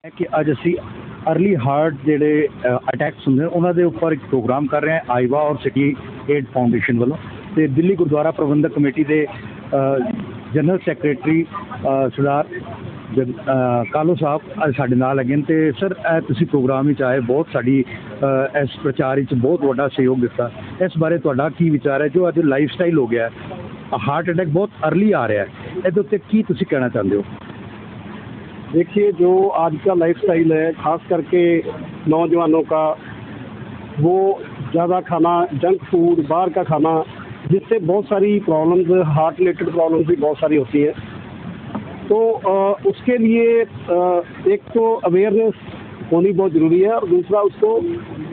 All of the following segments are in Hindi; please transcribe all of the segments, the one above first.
है कि ਅੱਜ ਅਸੀਂ अर्ली हार्ट ਜਿਹੜੇ ਅਟੈਕਸ ਹੁੰਦੇ ਨੇ ਉਹਨਾਂ ਦੇ ਉੱਪਰ ਇੱਕ ਪ੍ਰੋਗਰਾਮ ਕਰ ਰਹੇ ਹਾਂ ਆਈਵਾ ਔਰ ਸਿਟੀ ਏਡ ਫਾਊਂਡੇਸ਼ਨ ਵੱਲੋਂ ਤੇ ਦਿੱਲੀ ਗੁਰਦੁਆਰਾ ਪ੍ਰਬੰਧਕ ਕਮੇਟੀ ਦੇ ਜਨਰਲ ਸੈਕਟਰੀ ਸਰਦਾਰ ਕਾਲੋ ਸਾਹਿਬ ਅੱਜ ਸਾਡੇ ਨਾਲ ਹੈਗੇ ਨੇ ਤੇ ਸਰ ਤੁਸੀਂ ਪ੍ਰੋਗਰਾਮ ਵਿੱਚ ਆਏ ਬਹੁਤ ਸਾਡੀ ਇਸ ਪ੍ਰਚਾਰ ਵਿੱਚ ਬਹੁਤ ਵੱਡਾ ਸਹਿਯੋਗ ਦਿੱਤਾ ਇਸ ਬਾਰੇ ਤੁਹਾਡਾ ਕੀ ਵਿਚਾਰ ਹੈ ਜੋ ਅੱਜ ਲਾਈਫ ਸਟਾਈਲ ਹੋ ਗਿਆ हार्ट अटैक बहुत अर्ली आ रहा है ਇਹਦੇ ਉੱਤੇ ਕੀ ਤੁਸੀਂ ਕਹਿਣਾ ਚਾਹੁੰਦੇ ਹੋ देखिए जो आज का लाइफस्टाइल है खास करके नौजवानों का वो ज़्यादा खाना जंक फूड बाहर का खाना जिससे बहुत सारी प्रॉब्लम्स हार्ट रिलेटेड प्रॉब्लम्स भी बहुत सारी होती हैं तो उसके लिए एक तो अवेयरनेस होनी बहुत ज़रूरी है और दूसरा उसको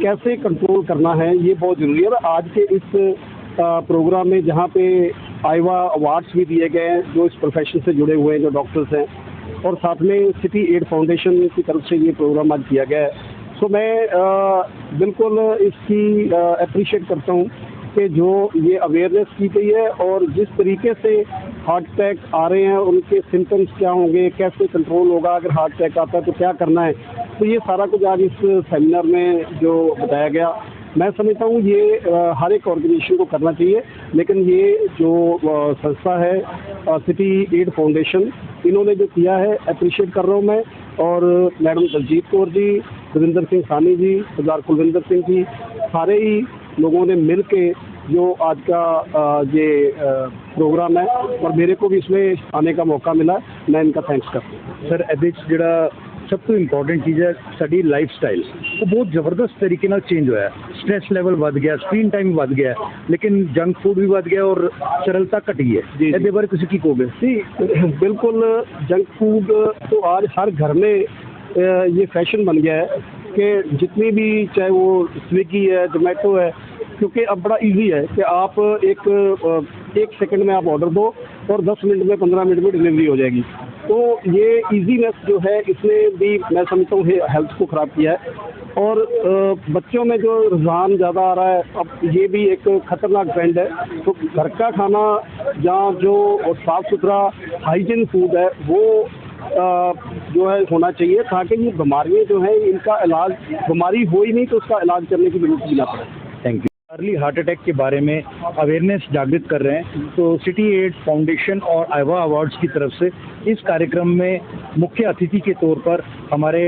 कैसे कंट्रोल करना है ये बहुत ज़रूरी है। और आज के इस प्रोग्राम में जहाँ पे आईवा अवार्ड्स भी दिए गए हैं जो इस प्रोफेशन से जुड़े हुए हैं जो डॉक्टर्स हैं और साथ में सिटी एड फाउंडेशन की तरफ से ये प्रोग्राम आज किया गया है। सो मैं बिल्कुल इसकी अप्रिशिएट करता हूँ कि जो ये अवेयरनेस की गई है और जिस तरीके से हार्ट अटैक आ रहे हैं उनके सिम्टम्स क्या होंगे कैसे कंट्रोल होगा अगर हार्ट अटैक आता है तो क्या करना है तो ये सारा कुछ आज इस सेमिनार में जो बताया गया मैं समझता हूँ ये हर एक ऑर्गेनाइजेशन को करना चाहिए लेकिन ये जो संस्था है सिटी एड फाउंडेशन इन्होंने जो किया है अप्रिशिएट कर रहा हूँ मैं। और मैडम दलजीत कौर जी रविंदर सिंह सानी जी सरदार कुलविंदर सिंह जी सारे ही लोगों ने मिल के जो आज का ये प्रोग्राम है और मेरे को भी इसमें आने का मौका मिला मैं इनका थैंक्स करता हूँ। सर ਇਹਦੇ ਜਿਹੜਾ ਸਭ ਤੋਂ ਇੰਪੋਰਟੈਂਟ ਚੀਜ਼ ਹੈ ਸਾਡੀ ਲਾਈਫ ਸਟਾਈਲ ਉਹ ਬਹੁਤ ਜ਼ਬਰਦਸਤ ਤਰੀਕੇ ਨਾਲ ਚੇਂਜ ਹੋਇਆ ਸਟ੍ਰੈਸ ਲੈਵਲ ਵੱਧ ਗਿਆ ਸਕਰੀਨ ਟਾਈਮ ਵੱਧ ਗਿਆ ਲੇਕਿन जंक फूड भी ਵੱਧ ਗਿਆ और सरलता घटी है ਇਹਦੇ ਬਾਰੇ ਤੁਸੀਂ ਕੀ ਕਹੋਗੇ? जी बिल्कुल जंक फूड तो आज हर घर में ये फैशन बन गया है कि जितनी भी चाहे वो स्विगी है जोमेटो है क्योंकि अब बड़ा इजी है कि आप एक सेकंड में आप ऑर्डर दो और 10 मिनट में 15 मिनट में डिलीवरी हो जाएगी। तो ये इजीनेस जो है इसने भी मैं समझता हूँ हेल्थ को ख़राब किया है और बच्चों में जो रुझान ज़्यादा आ रहा है अब ये भी एक ख़तरनाक ट्रेंड है। तो घर का खाना जहाँ जो साफ़ सुथरा हाइजीन फूड है वो जो है होना चाहिए ताकि ये बीमारियाँ जो हैं इनका इलाज बीमारी हो ही नहीं तो उसका इलाज करने की जरूरत भी ना पड़े। Thank you. Early heart attack के बारे में अवेयरनेस जागृत कर रहे हैं तो सिटी एड फाउंडेशन और आईवा अवार्ड्स की तरफ से इस कार्यक्रम में मुख्य अतिथि के तौर पर हमारे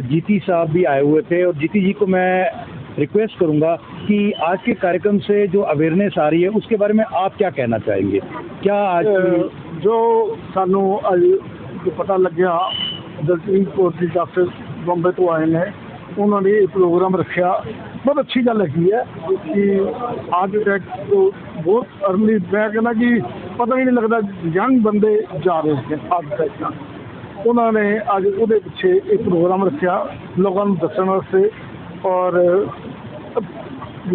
जीती साहब भी आए हुए थे और जीती जी को मैं रिक्वेस्ट करूंगा कि आज के कार्यक्रम से जो अवेयरनेस आ रही है उसके बारे में आप क्या कहना चाहेंगे? क्या आज जो सानू जो पता लग्या दलजीत कौर जी डॉक्टर बॉम्बे तो आए हैं उन्होंने ये प्रोग्राम रखा बहुत अच्छी गल है कि हार्ट अटैक तो बहुत अर्ली मैं कहना कि पता ही नहीं लगता यंग बंदे जा रहे हैं हार्ट अटैक का उन्होंने अज वो पिछे एक प्रोग्राम रखा लोगों को दसन वास्ते और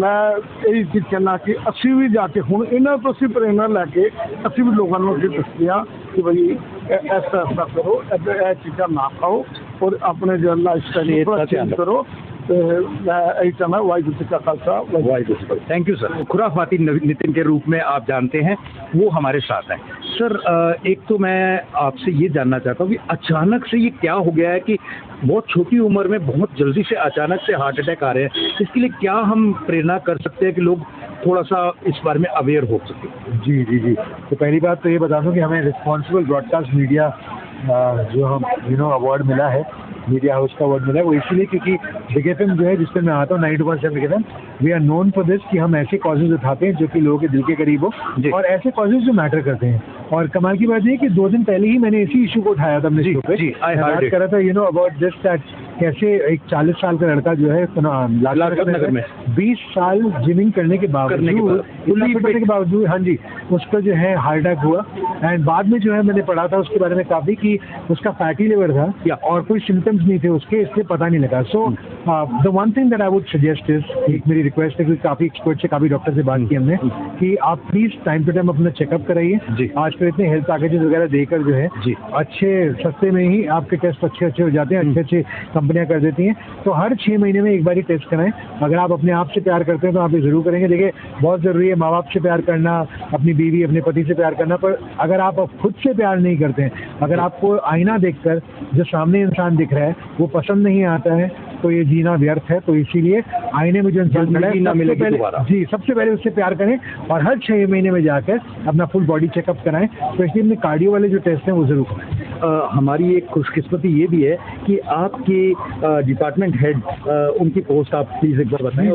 मैं यही चीज़ कहना कि असी भी जाके हूँ इन्हों तो असी प्रेरणा लैके असी भी लोगों को अगर दसते हैं कि भाई ऐसा ऐसा करो ऐसा चीज़ा ना खाओ और अपने जो लाइफ स्टाइल चेंज करो। Thank you sir. खुराफाती नितिन के रूप में आप जानते हैं वो हमारे साथ हैं। सर एक तो मैं आपसे ये जानना चाहता हूँ कि अचानक से ये क्या हो गया है कि बहुत छोटी उम्र में बहुत जल्दी से अचानक से हार्ट अटैक आ रहे हैं इसके लिए क्या हम प्रेरणा कर सकते हैं कि लोग थोड़ा सा इस बारे में अवेयर हो सके? जी जी जी तो पहली बात तो ये बता दूं कि हमें रिस्पॉन्सिबल ब्रॉडकास्ट मीडिया जो हम अवार्ड मिला है मीडिया हाउस का अवार्ड मिला है वो इसलिए क्योंकि बिग एफएम जो है जिस पर मैं आता हूँ 92.7 big FM we are known for this कि हम ऐसे कॉजेज उठाते हैं जो कि लोगों के दिल के करीब हो और ऐसे कॉजेज जो मैटर करते हैं। और कमाल की बात ये कि 2 दिन पहले ही मैंने इसी इशू को उठाया था अपने शो पे बात कर रहा था अबाउट जस्ट दैट कैसे एक 40 साल का लड़का जो है लाजपत नगर में 20 साल जिमिंग करने के बावजूद हाँ जी उसका जो है हार्ट अटैक हुआ एंड बाद में जो है मैंने पढ़ा था उसके बारे में काफ़ी कि उसका फैटी लिवर था और कोई सिम्टम्स नहीं थे उसके इसलिए पता नहीं लगा। So the one thing that I would suggest is एक मेरी रिक्वेस्ट है कि काफ़ी एक्सपर्ट से काफ़ी डॉक्टर से बात की हमने कि आप प्लीज़ टाइम टू टाइम अपना चेकअप कराइए। आजकल इतने हेल्थ पैकेजेस वगैरह देकर जो है अच्छे सस्ते में ही आपके टेस्ट अच्छे हो जाते हैं अच्छे कंपनियां कर देती हैं। तो हर 6 महीने में एक बार ही टेस्ट कराएं। अगर आप अपने आप से प्यार करते हैं तो आप ये ज़रूर करेंगे। देखिए बहुत ज़रूरी है माँ बाप से प्यार करना अपनी बीवी अपने पति से प्यार करना, पर अगर आप खुद से प्यार नहीं करते हैं, अगर आपको आईना देखकर जो सामने इंसान दिख रहा है वो पसंद नहीं आता है, तो ये जीना व्यर्थ है। तो इसीलिए आईने में जो इंसान खड़ा है, सबसे पहले उससे प्यार करें और हर 6 महीने में जाकर अपना फुल बॉडी चेकअप कराएं। तो इसलिए अपने कार्डियो वाले जो टेस्ट हैं वो जरूर कराएं। हमारी एक खुशकिस्मती ये भी है कि आपके डिपार्टमेंट हेड, उनकी पोस्ट आप प्लीज एक बार बताएं।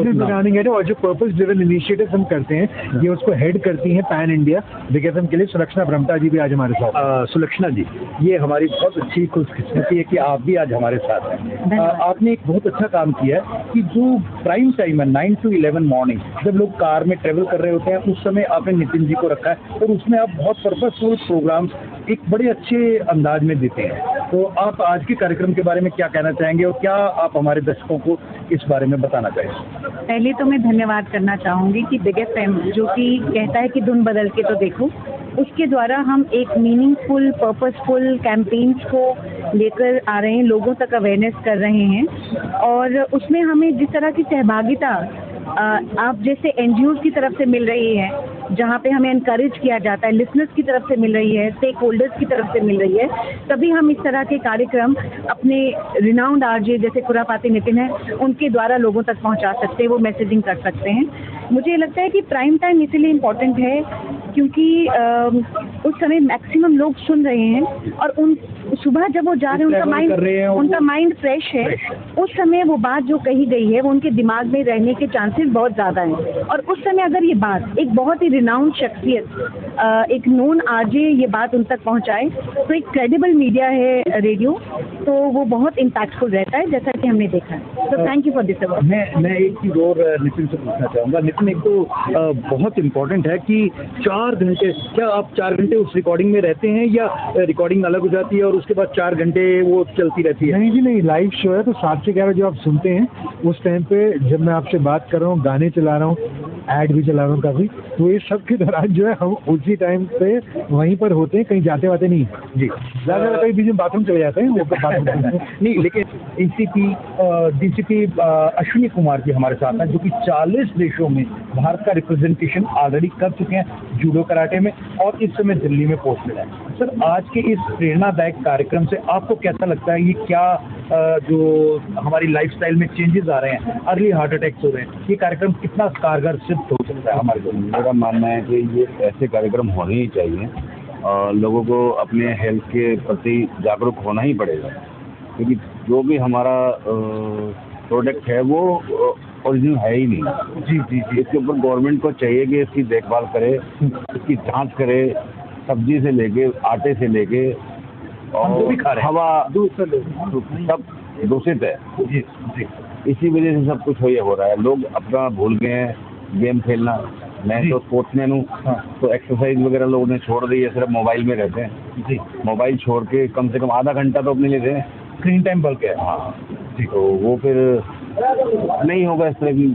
और जो पर्पस ड्रिवन इनिशिएटिव हम करते हैं ये उसको हेड करती हैं पैन इंडिया बिग एफएम के लिए सुलक्षणा ब्रह्मटा जी भी आज हमारे साथ। सुलक्षणा जी, ये हमारी बहुत अच्छी खुशकिस्मती है कि आप भी आज हमारे साथ हैं। आपने एक बहुत अच्छा काम किया है कि जो प्राइम टाइम है 9 to 11 मॉर्निंग, जब लोग कार में ट्रेवल कर रहे होते हैं, उस समय आपने नितिन जी को रखा है और उसमें आप बहुत पर्पसफुल प्रोग्राम्स एक बड़े अच्छे अंदाज में देते हैं। तो आप आज के कार्यक्रम के बारे में क्या कहना चाहेंगे और क्या आप हमारे दर्शकों को इस बारे में बताना चाहेंगे? पहले तो मैं धन्यवाद करना चाहूँगी कि बिग एफएम जो कि कहता है कि धुन बदल के तो देखो, उसके द्वारा हम एक मीनिंगफुल पर्पसफुल कैंपेन्स को लेकर आ रहे हैं, लोगों तक अवेयरनेस कर रहे हैं। और उसमें हमें जिस तरह की सहभागिता आप जैसे एनजीओज़ की तरफ से मिल रही है, जहाँ पे हमें इनकरेज किया जाता है, लिसनर्स की तरफ से मिल रही है, स्टेक होल्डर्स की तरफ से मिल रही है, तभी हम इस तरह के कार्यक्रम अपने रिनाउंड आरजे जैसे खुरापाती नितिन है उनके द्वारा लोगों तक पहुँचा सकते हैं, वो मैसेजिंग कर सकते हैं। मुझे लगता है कि प्राइम टाइम इसलिए इम्पोर्टेंट है क्योंकि उस समय मैक्सिमम लोग सुन रहे हैं और उन सुबह जब वो जा रहे हैं उनका माइंड फ्रेश है, उस समय वो बात जो कही गई है वो उनके दिमाग में रहने के चांसेस बहुत ज़्यादा हैं। और उस समय अगर ये बात एक बहुत ही रिनाउंड शख्सियत, एक नोन आरजे ये बात उन तक पहुंचाए, तो एक क्रेडिबल मीडिया है रेडियो, तो वो बहुत इम्पैक्टफुल रहता है, जैसा कि हमने देखा है। तो thank you for this award. मैं एक चीज़ और नितिन से पूछना चाहूँगा। नितिन, एक तो बहुत इम्पोर्टेंट है कि 4 घंटे, क्या आप 4 घंटे उस रिकॉर्डिंग में रहते हैं या रिकॉर्डिंग अलग हो जाती है और उसके बाद 4 घंटे वो चलती रहती है? नहीं जी नहीं, लाइव शो है तो 7 से 11 जो आप सुनते हैं उस टाइम पे जब मैं आपसे बात कर रहा हूँ, गाने चला रहा हूँ, ऐड भी चला रहा हूँ काफ़ी, तो ये सब के दौरान जो है हम उसी टाइम पे वहीं पर होते हैं, कहीं जाते वाते नहीं जी। ज़्यादा कहीं बीच में बाथरूम चले जाते हैं वो नहीं, लेकिन डीसीपी अश्विनी कुमार जी हमारे साथ हैं जो कि 40 देशों में भारत का रिप्रेजेंटेशन ऑलरेडी कर चुके हैं जूडो कराटे में और इस समय दिल्ली में पोस्ट मिला है। सर, आज के इस प्रेरणादायक कार्यक्रम से आपको कैसा लगता है? ये क्या जो हमारी लाइफस्टाइल में चेंजेस आ रहे हैं, अर्ली हार्ट अटैक्स हो रहे हैं, ये कार्यक्रम कितना कारगर सिद्ध हो सकता है हमारे लिए? मेरा मानना है कि ये ऐसे कार्यक्रम होने ही चाहिए और लोगों को अपने हेल्थ के प्रति जागरूक होना ही पड़ेगा, क्योंकि जो भी हमारा प्रोडक्ट है वो ओरिजिनल है ही नहीं। जी। इसके ऊपर गवर्नमेंट को चाहिए कि इसकी देखभाल करे, इसकी जांच करे, सब्जी से लेके आटे से लेके और हवा सब दूषित है। जी। इसी वजह से सब कुछ हो रहा है। लोग अपना भूल गए हैं गेम खेलना। मैं तो स्पोर्ट्समैन हूँ, तो एक्सरसाइज वगैरह लोगों ने छोड़ दी है, सिर्फ मोबाइल में रहते हैं। जी। मोबाइल छोड़ के कम से कम आधा घंटा तो अपने लिए दें, स्क्रीन टाइम बढ़ गया है। हाँ जी। तो वो फिर नहीं होगा। इस तरह की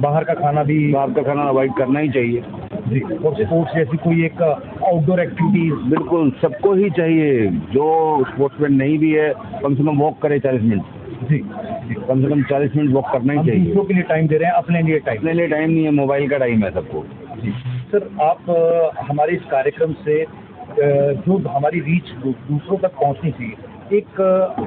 बाहर का खाना अवॉइड करना ही चाहिए। जी। और स्पोर्ट्स जैसी कोई एक आउटडोर एक्टिविटीज बिल्कुल सबको ही चाहिए। जो स्पोर्ट्समैन नहीं भी है कम से कम वॉक करे 40 मिनट। जी। कम से कम 40 मिनट वॉक करना ही चाहिए। दूसरों के लिए टाइम दे रहे हैं, अपने लिए टाइम नहीं है, मोबाइल का टाइम है सबको। जी। सर, आप हमारे इस कार्यक्रम से जो हमारी रीच दूसरों तक पहुंचनी चाहिए, एक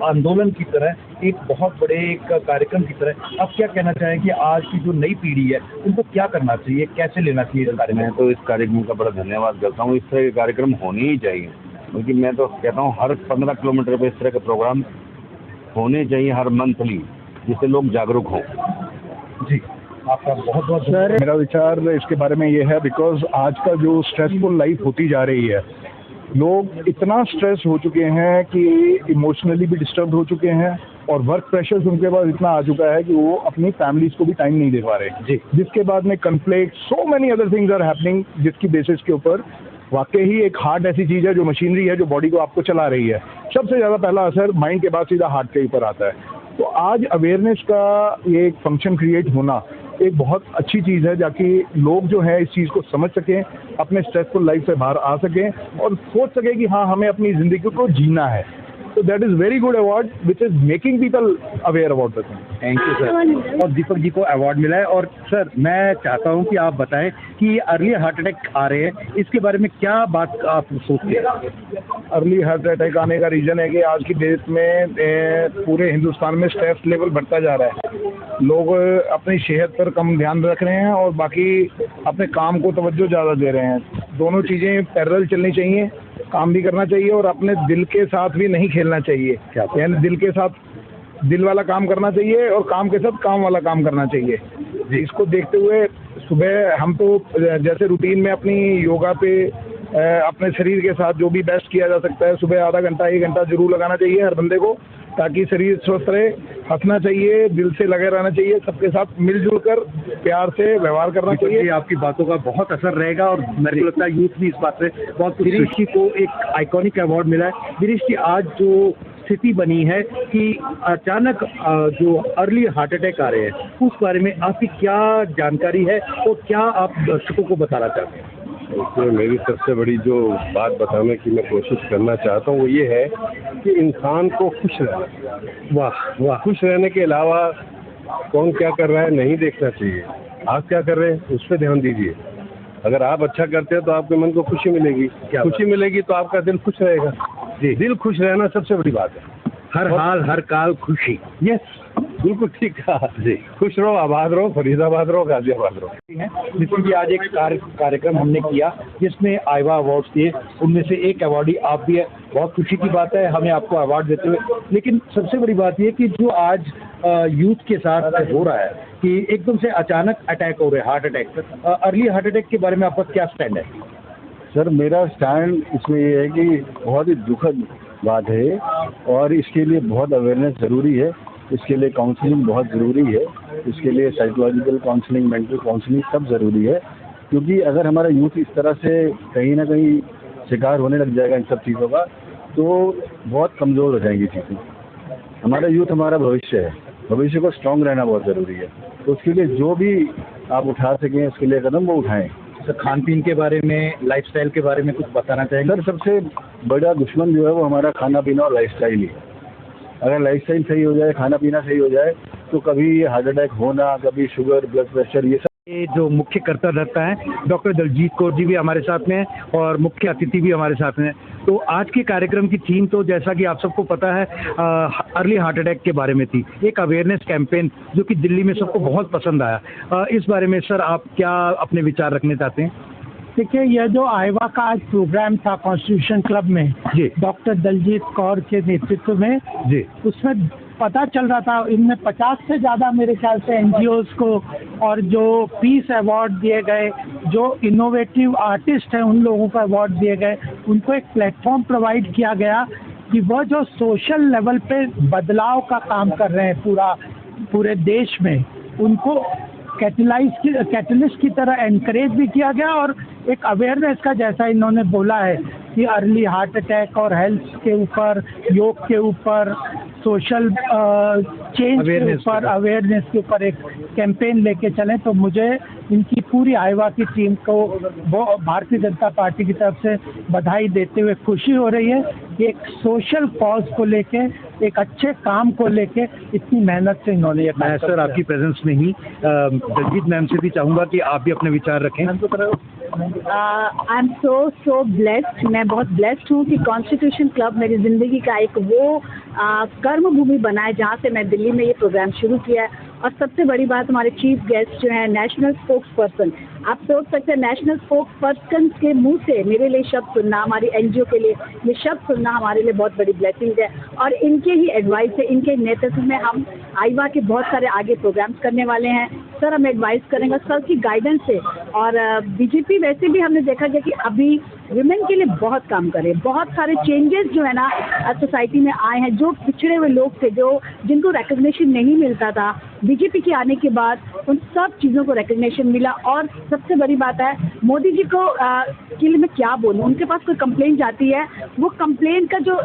आंदोलन की तरह, एक बहुत बड़े एक कार्यक्रम की तरह, आप क्या कहना चाहें कि आज की जो नई पीढ़ी है उनको क्या करना चाहिए, कैसे लेना चाहिए इस कार्यक्रम? मैं तो इस कार्यक्रम का बड़ा धन्यवाद करता हूँ। इस तरह के कार्यक्रम होने ही चाहिए, क्योंकि मैं तो कहता हूँ हर 15 किलोमीटर पे इस तरह के प्रोग्राम होने चाहिए, हर मंथली, जिससे लोग जागरूक हों। जी, आपका बहुत बहुत सर, मेरा विचार इसके बारे में ये है, बिकॉज आज का जो स्ट्रेसफुल लाइफ होती जा रही है, लोग इतना स्ट्रेस हो चुके हैं कि इमोशनली भी डिस्टर्ब हो चुके हैं और वर्क प्रेशर्स उनके पास इतना आ चुका है कि वो अपनी फैमिलीज को भी टाइम नहीं दे पा रहे। जी। जिसके बाद में conflict, so many other things are happening, जिसकी बेसिस के ऊपर वाकई ही एक हार्ट ऐसी चीज़ है जो मशीनरी है जो बॉडी को आपको चला रही है। सबसे ज़्यादा पहला असर माइंड के बाद सीधा हार्ट के ऊपर आता है। तो आज अवेयरनेस का ये एक फंक्शन क्रिएट होना एक बहुत अच्छी चीज़ है, ताकि लोग जो है इस चीज़ को समझ सकें, अपने स्ट्रेसफुल लाइफ से बाहर आ सकें और सोच सकें कि हाँ, हमें अपनी ज़िंदगी को जीना है। So that is very good award which is making people aware about the thing. Thank you sir. और दीपक जी को अवार्ड मिला है। और सर मैं चाहता हूं कि आप बताएं कि अर्ली हार्ट अटैक आ रहे हैं, इसके बारे में क्या बात आप सोचते हैं? अर्ली हार्ट अटैक आने का रीज़न है कि आज की डेट में पूरे हिंदुस्तान में स्ट्रेस लेवल बढ़ता जा रहा है। लोग अपनी सेहत पर कम ध्यान रख रहे हैं और बाकी अपने काम को तवज्जो ज़्यादा दे रहे हैं। दोनों चीज़ें पैरेलल चलनी चाहिए, काम भी करना चाहिए और अपने दिल के साथ भी नहीं खेलना चाहिए। यानी दिल के साथ दिल वाला काम करना चाहिए और काम के साथ काम वाला काम करना चाहिए। इसको देखते हुए सुबह हम तो जैसे रूटीन में अपनी योगा पे अपने शरीर के साथ जो भी बेस्ट किया जा सकता है, सुबह आधा घंटा 1 घंटा जरूर लगाना चाहिए हर बंदे को, ताकि शरीर स्वस्थ रहे। हंसना चाहिए, दिल से लगे रहना चाहिए, सबके साथ मिलजुल कर प्यार से व्यवहार करना चाहिए। आपकी बातों का बहुत असर रहेगा और मेरे को लगता है यूथ भी इस बात से बहुत। गिरीश जी को एक आइकॉनिक अवार्ड मिला है। गिरीश जी, आज जो स्थिति बनी है कि अचानक जो अर्ली हार्ट अटैक आ रहे हैं, उस बारे में आपकी क्या जानकारी है और क्या आप दर्शकों को बताना चाहते हैं? इसमें मेरी सबसे बड़ी जो बात बताने की मैं कोशिश करना चाहता हूँ वो ये है कि इंसान को खुश रहना, वाह वाह, खुश रहने के अलावा कौन क्या कर रहा है नहीं देखना चाहिए। आप क्या कर रहे हैं उस पर ध्यान दीजिए। अगर आप अच्छा करते हैं तो आपके मन को खुशी मिलेगी, खुशी मिलेगी तो आपका दिल खुश रहेगा। जी, दिल खुश रहना सबसे बड़ी बात है। हर हाल हर काल खुशी। यस, बिल्कुल ठीक कहा जी। खुश रहो, आबाद रहो, फरीदाबाद रहो, गाजियाबाद रहो। नितिन जी, आज एक कार्यक्रम हमने किया जिसमें आईवा अवार्ड्स दिए, उनमें से एक अवार्डी आप भी है। बहुत खुशी की बात है हमें आपको अवार्ड देते हुए। लेकिन सबसे बड़ी बात यह कि जो आज यूथ के साथ हो रहा है कि एकदम से अचानक अटैक हो रहे हैं, heart attack, early heart attack के बारे में आपका क्या स्टैंड है? सर, मेरा स्टैंड इसमें ये है कि बहुत ही दुखद बात है और इसके लिए बहुत अवेयरनेस ज़रूरी है। इसके लिए काउंसलिंग बहुत ज़रूरी है। इसके लिए साइकोलॉजिकल काउंसलिंग, मेंटल काउंसलिंग सब ज़रूरी है, क्योंकि अगर हमारा यूथ इस तरह से कहीं ना कहीं शिकार होने लग जाएगा इन सब चीज़ों का, तो बहुत कमज़ोर हो जाएंगी चीज़ें। हमारा यूथ हमारा भविष्य है, भविष्य को स्ट्रांग रहना बहुत ज़रूरी है। तो उसके लिए जो भी आप उठा सकें उसके लिए कदम वो उठाएं। सर, खान पीन के बारे में, लाइफस्टाइल के बारे में कुछ बताना चाहेंगे? सर, सबसे बड़ा दुश्मन जो है वो हमारा खाना पीना और लाइफस्टाइल ही। अगर लाइफस्टाइल सही हो जाए, खाना पीना सही हो जाए, तो कभी हार्ट अटैक होना, कभी शुगर, ब्लड प्रेशर, ये सब। ये जो मुख्य कर्ता रहता है डॉक्टर दलजीत कौर जी भी हमारे साथ में हैं और मुख्य अतिथि भी हमारे साथ में हैं। तो आज के कार्यक्रम की थीम तो जैसा कि आप सबको पता है अर्ली हार्ट अटैक के बारे में थी, एक अवेयरनेस कैंपेन जो कि दिल्ली में सबको बहुत पसंद आया। इस बारे में सर आप क्या अपने विचार रखने चाहते हैं? देखिए, यह जो आईवा का आज प्रोग्राम था कॉन्स्टिट्यूशन क्लब में जी, डॉक्टर दलजीत कौर के नेतृत्व में जी, उसमें पता चल रहा था इनमें 50 से ज़्यादा मेरे ख्याल से एनजीओज़ को और जो पीस अवार्ड दिए गए, जो इनोवेटिव आर्टिस्ट हैं उन लोगों को अवार्ड दिए गए, उनको एक प्लेटफॉर्म प्रोवाइड किया गया कि वह जो सोशल लेवल पे बदलाव का काम कर रहे हैं पूरे देश में, उनको कैटलिस्ट की तरह एनकरेज भी किया गया और एक अवेयरनेस का, जैसा इन्होंने बोला है कि अर्ली हार्ट अटैक और हेल्थ के ऊपर, योग के ऊपर, सोशल चेंज के ऊपर, अवेयरनेस के ऊपर एक कैंपेन लेके चलें। तो मुझे इनकी पूरी आईवा की टीम को भारतीय जनता पार्टी की तरफ से बधाई देते हुए खुशी हो रही है कि एक सोशल कॉज को लेके, एक अच्छे काम को लेके इतनी मेहनत से इन्होंने ये। मैं सर आपकी प्रेजेंस में ही दलजीत मैम से भी चाहूँगा कि आप भी अपने विचार रखें। I am so blessed. मैं बहुत ब्लेस्ड हूँ कि कॉन्स्टिट्यूशन क्लब मेरी ज़िंदगी का एक वो कर्म भूमि बना है जहाँ से मैं दिल्ली में ये प्रोग्राम शुरू किया है। और सबसे बड़ी बात, हमारे चीफ गेस्ट जो हैं नेशनल स्पोक्स पर्सन। आप सोच सकते हैं नेशनल स्पोक्स पर्सन के मुंह से मेरे लिए शब्द सुनना, हमारी एनजीओ के लिए ये शब्द सुनना हमारे लिए बहुत बड़ी ब्लेसिंग है। और इनके ही एडवाइस से, इनके नेतृत्व में हम आईवा के बहुत सारे आगे प्रोग्राम्स करने वाले हैं। सर हम एडवाइस करेंगे सर की गाइडेंस से। और बीजेपी वैसे भी हमने देखा गया कि अभी विमेन के लिए बहुत काम करे, बहुत सारे चेंजेस जो है ना सोसाइटी में आए हैं। जो पिछड़े हुए लोग थे, जिनको रिकग्निशन नहीं मिलता था, बीजेपी के आने के बाद उन सब चीज़ों को रिकग्निशन मिला। और सबसे बड़ी बात है, मोदी जी को के लिए मैं क्या बोलूँ, उनके पास कोई कंप्लेंट जाती है, वो कंप्लेंट का जो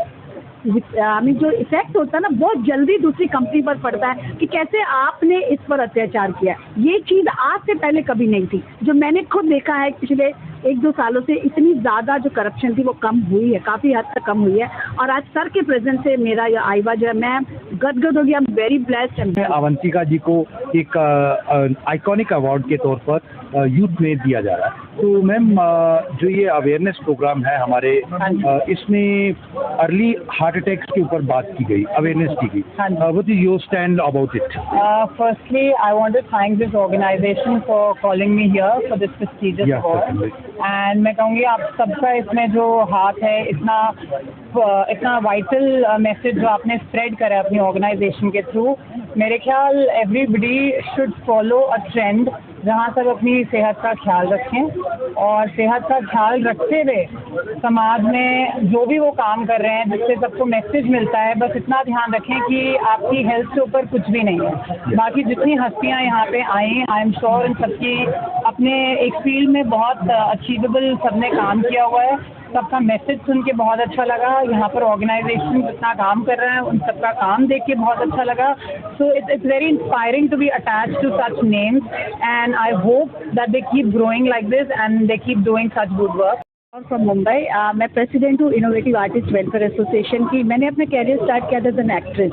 इफेक्ट होता है ना, बहुत जल्दी दूसरी कंपनी पर पड़ता है कि कैसे आपने इस पर अत्याचार किया। ये चीज़ आज से पहले कभी नहीं थी, जो मैंने खुद देखा है पिछले 1-2 सालों से इतनी ज़्यादा जो करप्शन थी वो कम हुई है, काफ़ी हद तक कम हुई है। और आज सर के प्रेजेंस से मेरा ये आईवा जो है, मैं गदगद हो गया, I am very blessed. Avantika ji को एक आइकॉनिक अवार्ड के तौर पर यूथ में दिया जा रहा है। तो मैम जो ये अवेयरनेस प्रोग्राम है हमारे, इसमें अर्ली हार्ट अटैक्स के ऊपर बात की गई, अवेयरनेस की गई। What is your stand about it? Firstly, I want to thank this organization for calling me here for this prestigious award. And मैं कहूँगी आप सबका इसमें जो हाथ है, इतना वाइटल मैसेज जो आपने स्प्रेड करा अपनी ऑर्गेनाइजेशन के थ्रू, मेरे ख्याल everybody should follow a trend जहाँ सब अपनी सेहत का ख्याल रखें और सेहत का ख्याल रखते हुए समाज में जो भी वो काम कर रहे हैं जिससे सबको मैसेज मिलता है, बस इतना ध्यान रखें कि आपकी हेल्थ से ऊपर कुछ भी नहीं है। बाकी जितनी हस्तियाँ यहाँ पे आई, आई एम श्योर इन सबकी अपने एक फील्ड में बहुत अचीवेबल सबने काम किया हुआ है। सबका मैसेज सुन के बहुत अच्छा लगा। यहाँ पर ऑर्गेनाइजेशन जितना काम कर रहे हैं उन सबका काम देख के बहुत अच्छा लगा। So it's very inspiring to be attached to such names and I hope that they keep growing like this and they keep doing such good work. और फ्रॉम मुंबई, मैं प्रेसिडेंट हूँ इनोवेटिव आर्टिस्ट वेलफेयर एसोसिएशन की। मैंने अपना कैरियर स्टार्ट किया था एज एन एक्ट्रेस।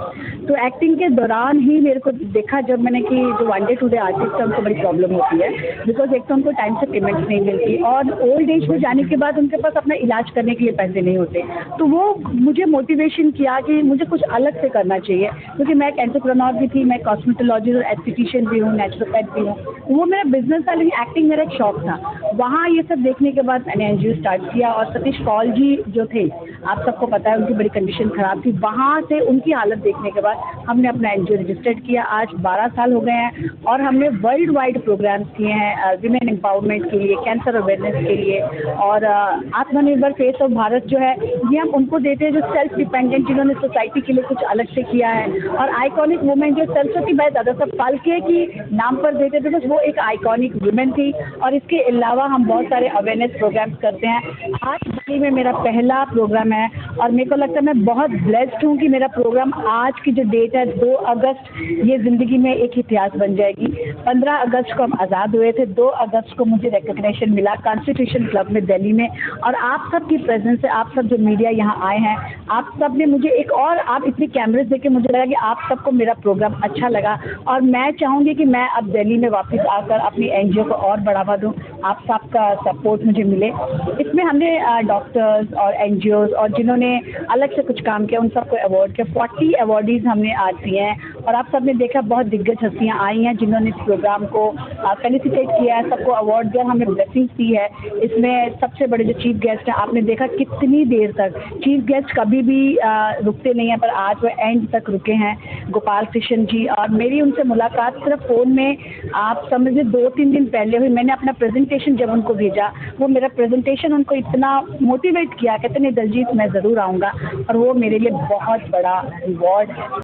तो एक्टिंग के दौरान ही मेरे को देखा जब मैंने कि जो one day to day artist है उनको बड़ी प्रॉब्लम होती है, बिकॉज एक तो उनको टाइम से पेमेंट नहीं मिलती और ओल्ड एज में जाने के बाद उनके पास अपना इलाज करने के लिए पैसे नहीं होते। तो वो मुझे मोटिवेशन किया कि मुझे कुछ अलग से करना चाहिए, क्योंकि मैं एक एंटरप्रेन्योर भी थी, मैं कॉस्मेटोलॉजिस्ट और एस्थेटिशियन भी हूँ, नेचुरोपैथ भी हूँ। वो मेरा बिजनेस था, लेकिन एक्टिंग मेरा एक शौक था। वहाँ ये सब देखने के बाद मैंने एनजीओ स्टार्ट किया और सतीश कौल जी जो थे, आप सबको पता है उनकी बड़ी कंडीशन खराब थी। वहाँ से उनकी हालत देखने के बाद हमने अपना एनजीओ रजिस्टर्ड किया। आज 12 साल हो गए हैं और हमने वर्ल्ड वाइड प्रोग्राम्स किए हैं विमेन एम्पावरमेंट के लिए, कैंसर अवेयरनेस के लिए। और आत्मनिर्भर फेस ऑफ भारत जो है ये हम उनको देते हैं जो सेल्फ डिपेंडेंट, जिन्होंने सोसाइटी के लिए कुछ अलग से किया है। और आइकॉनिक वुमेन जो सरस्वती बाई दादा साहब फाल्के की नाम पर देते थे, बस वो एक आइकॉनिक वुमेन थी। और इसके अलावा हम बहुत सारे अवेयरनेस प्रोग्राम्स करते हैं। आज दिल्ली में मेरा पहला प्रोग्राम है और मेरे को लगता है मैं बहुत ब्लेस्ड हूँ कि मेरा प्रोग्राम आज की जो डेट है 2 अगस्त, ये ज़िंदगी में एक इतिहास बन जाएगी। 15 अगस्त को हम आज़ाद हुए थे, 2 अगस्त को मुझे रिकग्निशन मिला कॉन्स्टिट्यूशन क्लब में दिल्ली में। और आप सब की प्रेजेंस से, आप सब जो मीडिया यहाँ आए हैं, आप सब ने मुझे एक और, आप इतने कैमरे देख के मुझे लगा कि आप सबको मेरा प्रोग्राम अच्छा लगा। और मैं चाहूँगी कि मैं अब दिल्ली में वापस आकर अपनी एनजीओ को और बढ़ावा दूँ, आप सबका सपोर्ट मुझे मिले। इसमें हमने डॉक्टर्स और एनजीओज और जिन्होंने अलग से कुछ काम किया उन सबको अवार्ड किया। 40 अवार्डीज हमने आज दिए हैं और आप सबने देखा बहुत दिग्गज हस्तियाँ आई हैं जिन्होंने इस प्रोग्राम को फेलिसिटेट किया है, सबको अवार्ड दिया, हमें ब्लेसिंग्स दी है। इसमें सबसे बड़े जो चीफ गेस्ट हैं, आपने देखा कितनी देर तक चीफ गेस्ट कभी भी रुकते नहीं हैं, पर आज वो एंड तक रुके हैं, गोपाल कृष्ण जी। और मेरी उनसे मुलाकात सिर्फ फ़ोन में, आप समझिए 2-3 दिन पहले हुई। मैंने अपना प्रेजेंटेशन जब उनको भेजा, वो मेरा प्रेजेंटेशन उनको इतना मोटिवेट किया, कहते नहीं दलजीत मैं ज़रूर आऊँगा। और वो मेरे लिए बहुत बड़ा रिवॉर्ड है।